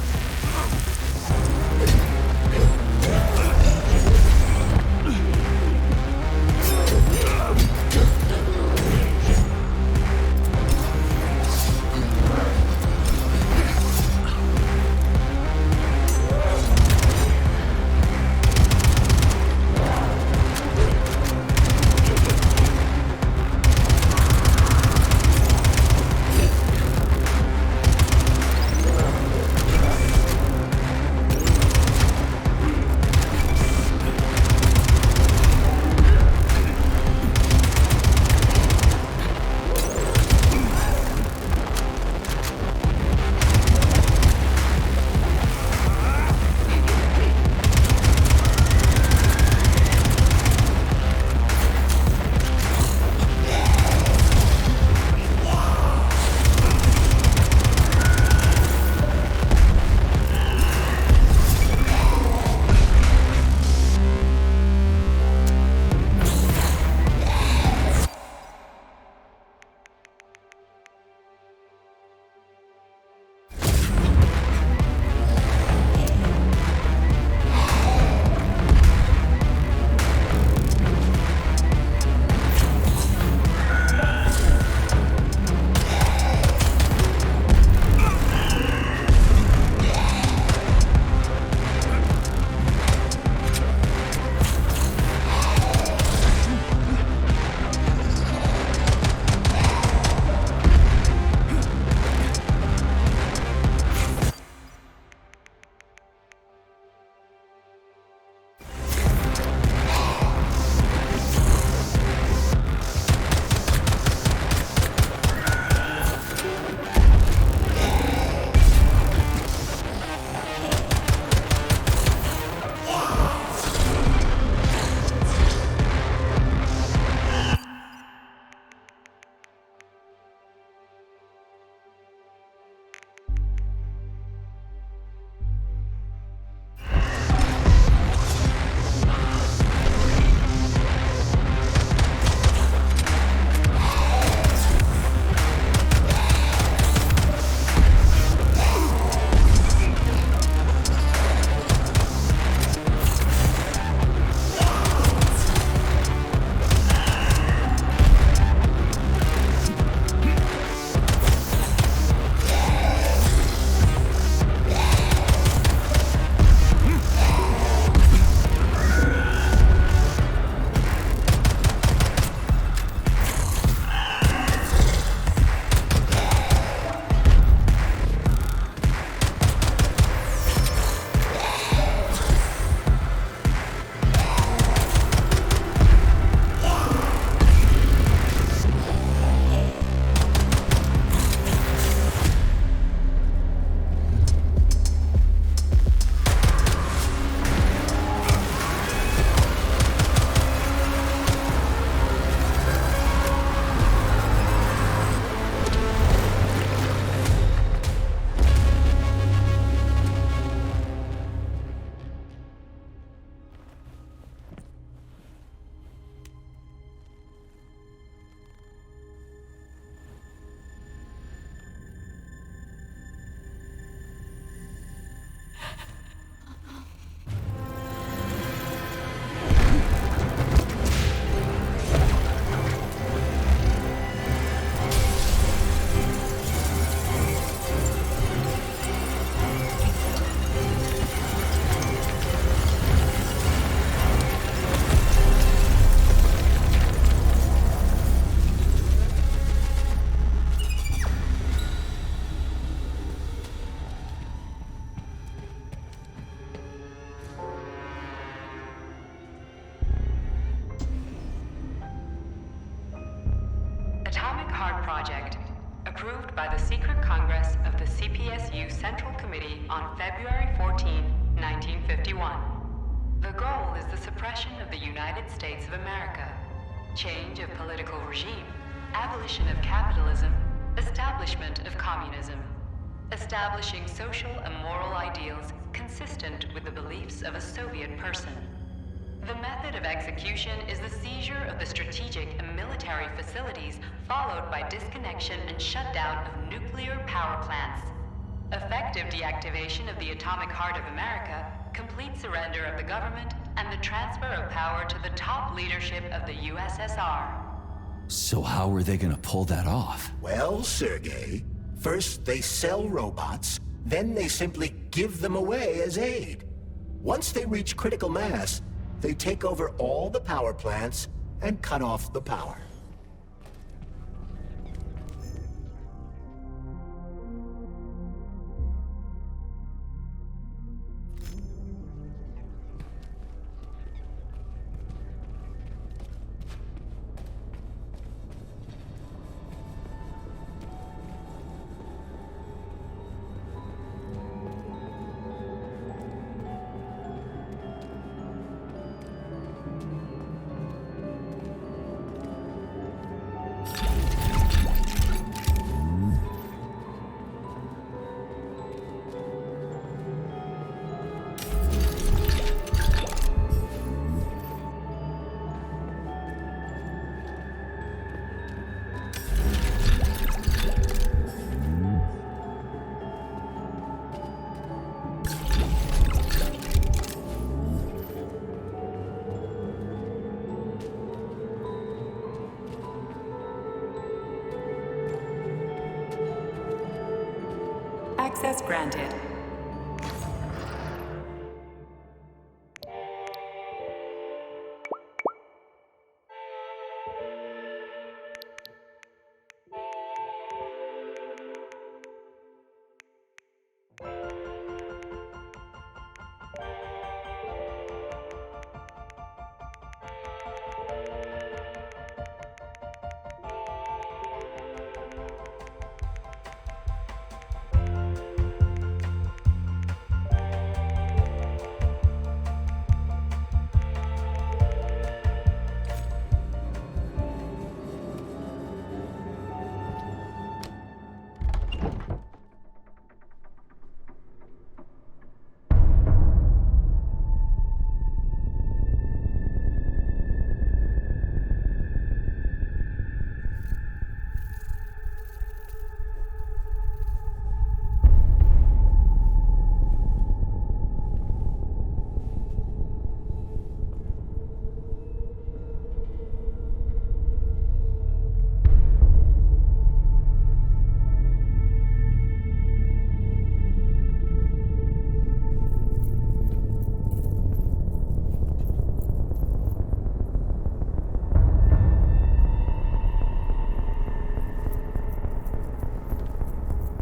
project, approved by the Secret Congress of the CPSU Central Committee on February 14, 1951. The goal is the suppression of the United States of America, change of political regime, abolition of capitalism, establishment of communism, establishing social and moral ideals consistent with the beliefs of a Soviet person. The method of execution is the seizure of the strategic and military facilities, followed by disconnection and shutdown of nuclear power plants. Effective deactivation of the atomic heart of America, complete surrender of the government, and the transfer of power to the top leadership of the USSR. So how are they gonna pull that off? Well, Sergei, first they sell robots, then they simply give them away as aid. Once they reach critical mass, they take over all the power plants and cut off the power. Access granted.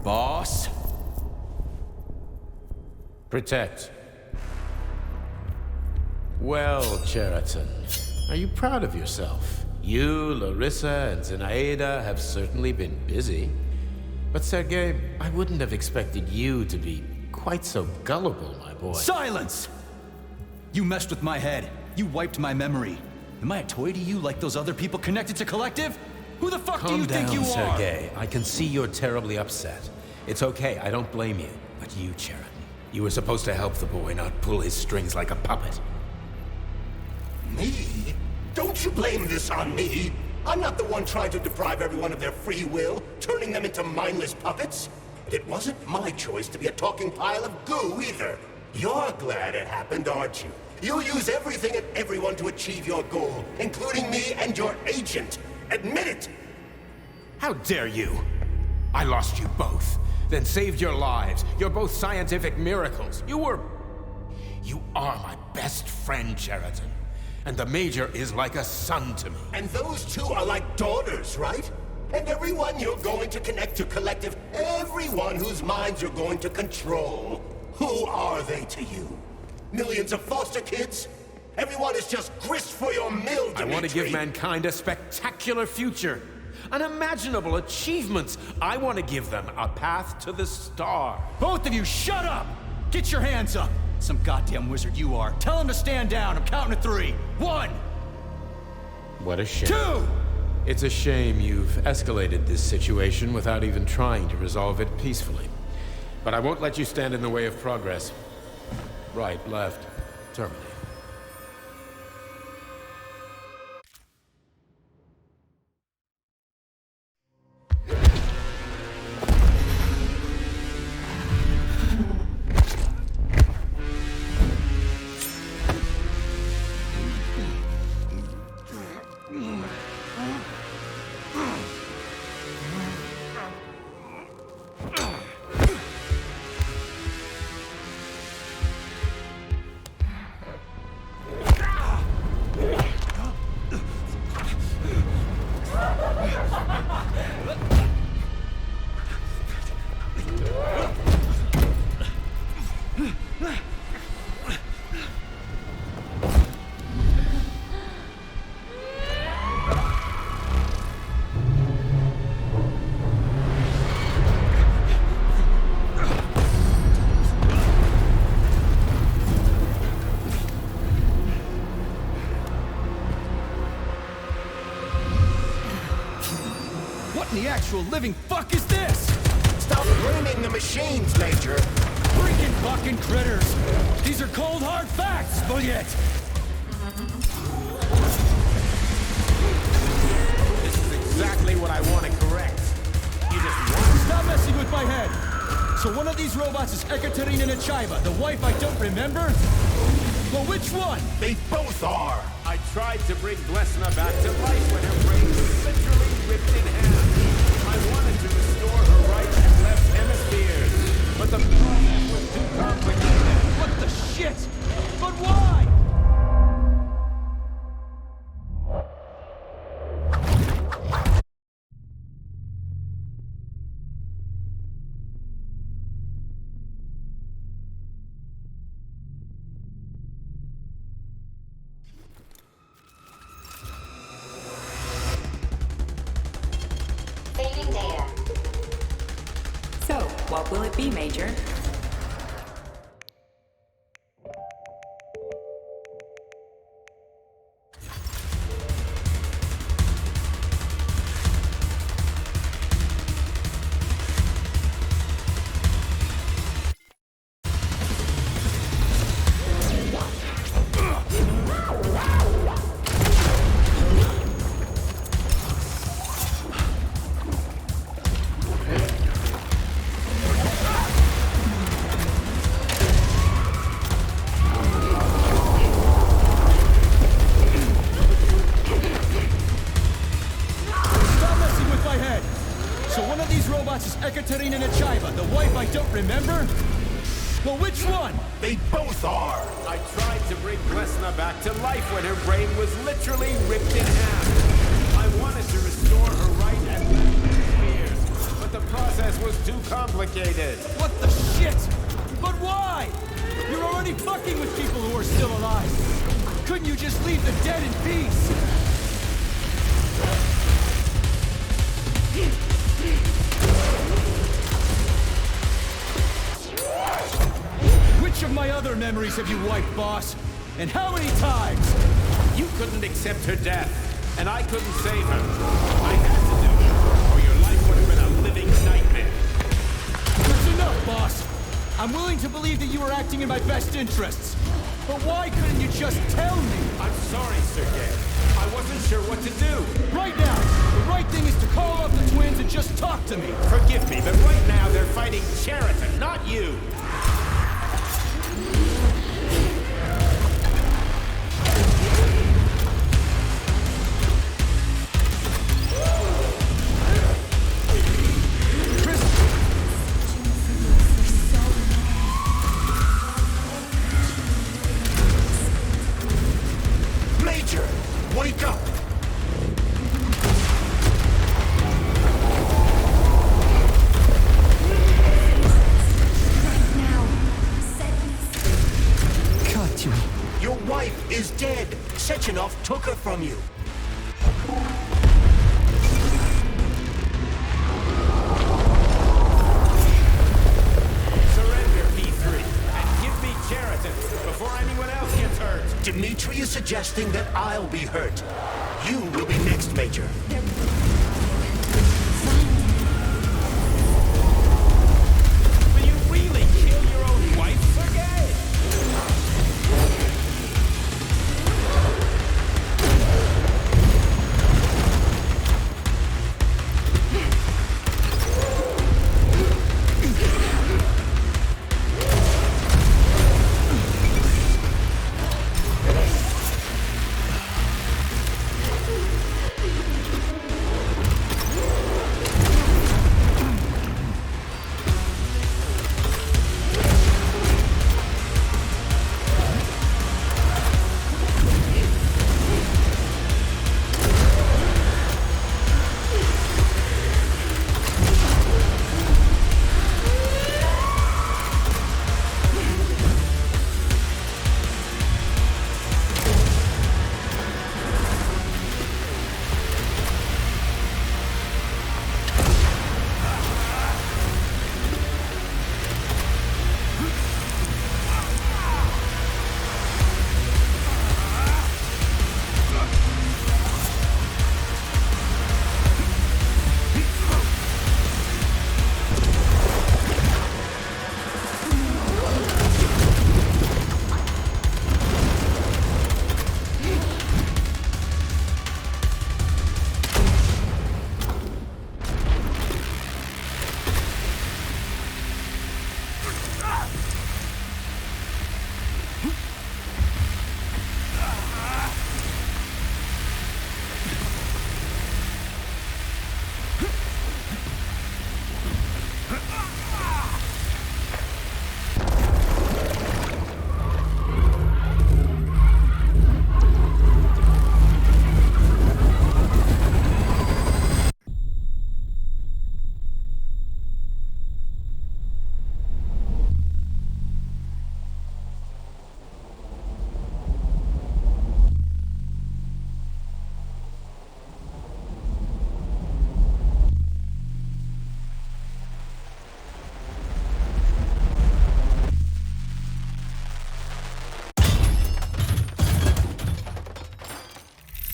Boss? Protect. Well, Cheriton, are you proud of yourself? You, Larissa, and Zinaida have certainly been busy. But Sergei, I wouldn't have expected you to be quite so gullible, my boy. Silence! You messed with my head. You wiped my memory. Am I a toy to you like those other people connected to Collective? Who the fuck do you think you are? Calm down, Sergei. I can see you're terribly upset. It's okay, I don't blame you. But you, Cheriton, you were supposed to help the boy, not pull his strings like a puppet. Me? Don't you blame this on me? I'm not the one trying to deprive everyone of their free will, turning them into mindless puppets. And it wasn't my choice to be a talking pile of goo either. You're glad it happened, aren't you? You'll use everything and everyone to achieve your goal, including me and your agent. Admit it! How dare you? I lost you both, then saved your lives. You're both scientific miracles. You are my best friend, Cheriton. And the Major is like a son to me. And those two are like daughters, right? And everyone you're going to connect to Collective, everyone whose minds you're going to control. Who are they to you? Millions of foster kids? Everyone is just grist for your mill, Dimitri. I want to give mankind a spectacular future. unimaginable achievements. I want to give them a path to the star. Both of you, shut up! Get your hands up! Some goddamn wizard you are. Tell him to stand down. I'm counting to 3. 1! What a shame. 2! It's a shame you've escalated this situation without even trying to resolve it peacefully. But I won't let you stand in the way of progress. Right, left, terminate. The actual living fuck is this? Stop blaming the machines, Major. Freaking fucking critters. These are cold hard facts, Bullet. This is exactly what I want to correct. You just want... Stop messing with my head. So one of these robots is Ekaterina Nechaeva, the wife I don't remember? Well, which one? They both are. I tried to bring Blesna back to life when her brain was literally ripped in half. I wanted to restore her right and left hemispheres, but the process was too complicated. What the shit? But why? Fading data. So, what will it be, Major? Ekaterina Nechaeva, the wife I don't remember? Well, which one? They both are. I tried to bring Blesna back to life when her brain was literally ripped in half. I wanted to restore her right and left hemispheres, but the process was too complicated. What the shit? But why? You're already fucking with people who are still alive. Couldn't you just leave the dead in peace? Which of my other memories have you wiped, boss? And how many times? You couldn't accept her death, and I couldn't save her. I had to do it, or your life would have been a living nightmare. That's enough, boss. I'm willing to believe that you were acting in my best interests. But why couldn't you just tell me? I'm sorry, Sergei. I wasn't sure what to do. Right now, the right thing is to call up the twins and just talk to me. Forgive me, but right now they're fighting Cheriton, not you. Major, wake up! Katya. Your wife is dead. Sechenov took her from you. before anyone else gets hurt. Dimitri is suggesting that I'll be hurt. You will be next, Major. Will you really kill your own wife, Sergei?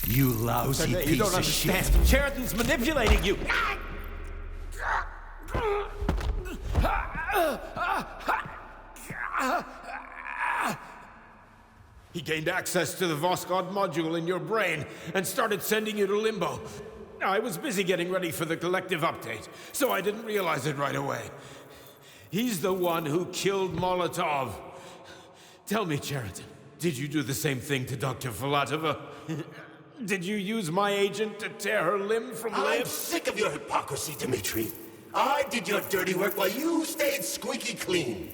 You lousy Sergei, piece you don't of understand. shit. Sheridan's manipulating you. He gained access to the Voskhod module in your brain and started sending you to Limbo. I was busy getting ready for the collective update, so I didn't realize it right away. He's the one who killed Molotov. Tell me, Sheridan, did you do the same thing to Dr. Filatova? Did you use my agent to tear her limb from limb? I'm sick of your hypocrisy, Dimitri. I did your dirty work while you stayed squeaky clean.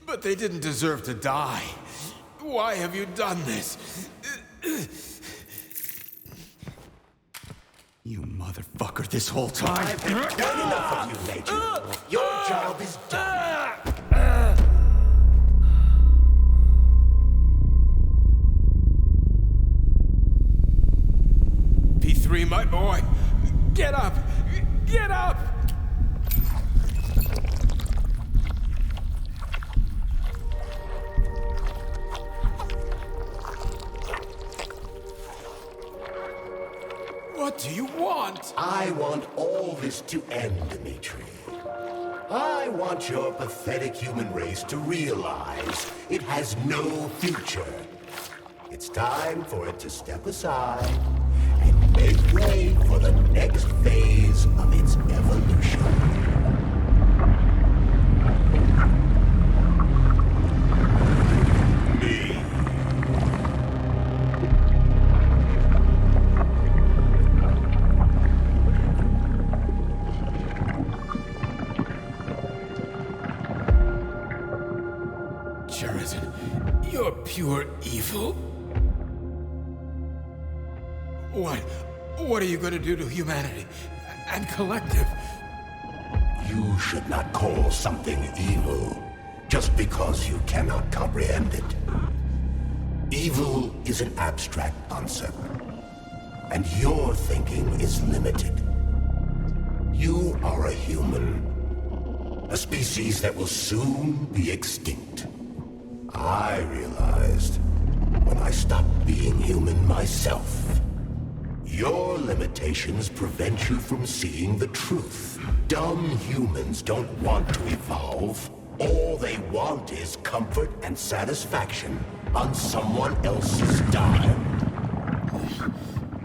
But they didn't deserve to die. Why have you done this? You motherfucker, this whole time. I've had done enough of you, Major. Your job is done. P3, my boy. Get up! Get up! What do you want? I want all this to end, Dimitri. I want your pathetic human race to realize it has no future. It's time for it to step aside and make way for the next phase of its evolution. Me. Sheridan, you're pure evil. What are you going to do to humanity and collective? You should not call something evil just because you cannot comprehend it. Evil is an abstract concept, and your thinking is limited. You are a human, a species that will soon be extinct. I realized when I stopped being human myself. Your limitations prevent you from seeing the truth. Dumb humans don't want to evolve. All they want is comfort and satisfaction on someone else's dime.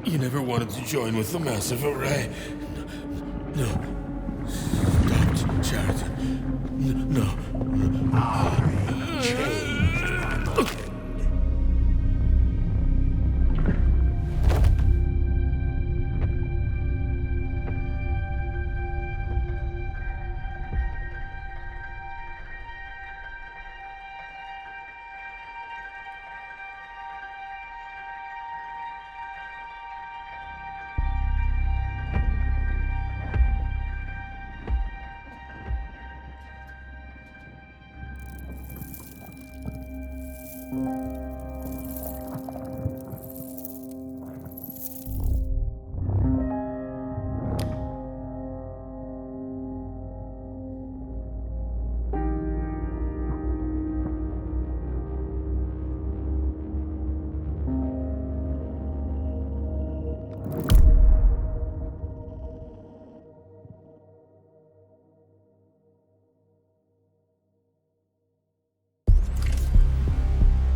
You never wanted to join with the massive array. No. Stop, Sheridan. No. I changed.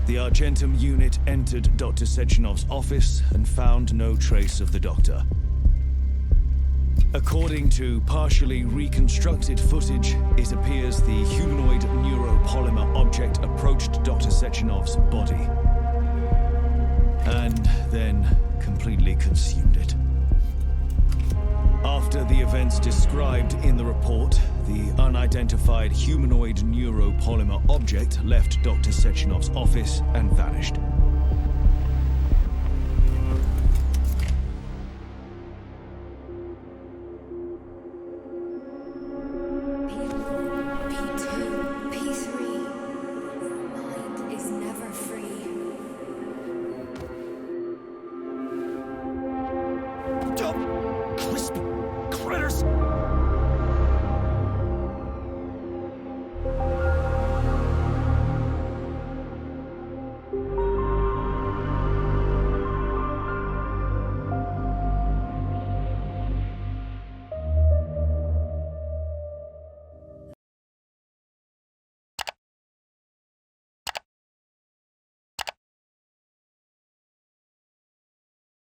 The Argentum unit entered Dr. Sechenov's office and found no trace of the doctor. According to partially reconstructed footage, it appears the humanoid neuropolymer object approached Dr. Sechenov's body and then completely consumed it. After the events described in the report, the unidentified humanoid neuropolymer object left Dr. Sechenov's office and vanished.